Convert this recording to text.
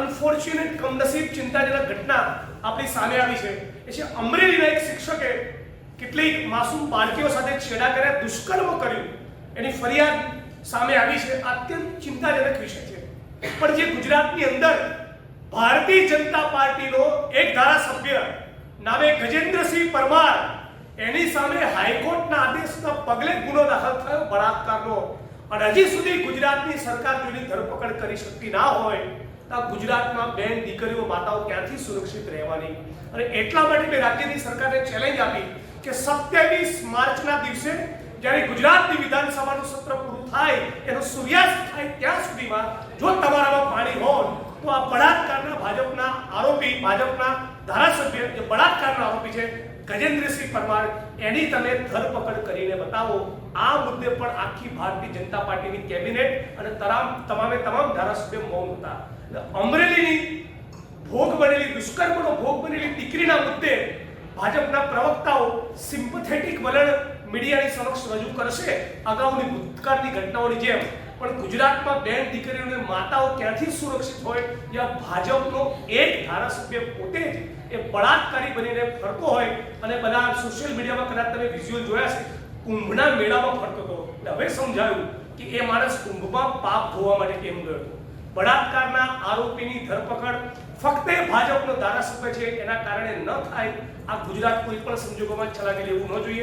Unfortunate કમનસીબ ચિંતાજનક ઘટના આપણી સામે આવી છે એ છે અમરેલીના એક શિક્ષકે કેટલીક માસૂમ બાળકીઓ સાથે છેડા કર્યા, દુષ્કર્મ કર્યું, એની ફરિયાદ સામે આવી છે. અત્યંત ચિંતાજનક વિષય છે. પણ જે ગુજરાતની અંદર ભારતીય જનતા પાર્ટીનો એક ધારાસભ્ય નામે ગજેન્દ્રસિંહ પરમાર, એની સામે હાઈકોર્ટના આદેશના પગલે ગુનો દાખલ થયો બળાત્કારનો, અને હજી સુધી ગુજરાતની સરકાર તેની ધરપકડ કરી શકતી ના હોય તો ગુજરાતમાં બેન દીકરીઓ માતાઓ ક્યાંથી સુરક્ષિત રહેવાની? અને એટલા માટે મેં રાજ્યની સરકારને ચેલેન્જ આપી કે 27 માર્ચના દિવસે જ્યારે ગુજરાતની વિધાનસભાનું સત્ર પૂરું થાય, એનો સૂર્યાસ્ત થાય ત્યાં સુધીમાં જો તમારામાં પાણી હોય તો આ બળાત્કારના ભાજપના આરોપી, ભાજપના ધારાસભ્ય જે બળાત્કારના આરોપી છે ગજેન્દ્રસિંહ પરમાર, એની તમે ધરપકડ કરીને બતાવો. આ મુદ્દે પણ આખી ભારતીય જનતા પાર્ટીની કેબિનેટ અને તમામ ધારાસભ્યો મૌન હતા. અમરેલીની ભોગ બનેલી, દુષ્કર્મનો ભોગ બનેલી દીકરીના મુદ્દે ભાજપના પ્રવક્તાઓ સિમ્પથેટિક વલણ મીડિયાની સમક્ષ રજૂ કરશે અગાઉની ભૂતકાળની ઘટનાઓની જેમ, પણ ગુજરાતમાં બેન દીકરીઓને માતાઓ ક્યાંથી સુરક્ષિત હોય જ્યાં ભાજપનો એક ધારાસભ્ય પોતે જ એ બળાત્કારી બનીને ફરતો હોય? અને બધા સોશિયલ મીડિયામાં કદાચ તમે વિઝ્યુઅલ જોયા છે, કુંભના મેળામાં ફરતો હતો. એટલે હવે સમજાયું કે એ માણસ કુંભમાં પાપ ધોવા માટે કેમ ગયો હતો. બળાત્કારના આરોપીની ધરપકડ ફક્ત ભાજપનો ધારાસભ્ય છે એના કારણે ન થાય. આ ગુજરાત કોઈ પણ સંજોગોમાં ચલાવી લેવું ન જોઈએ.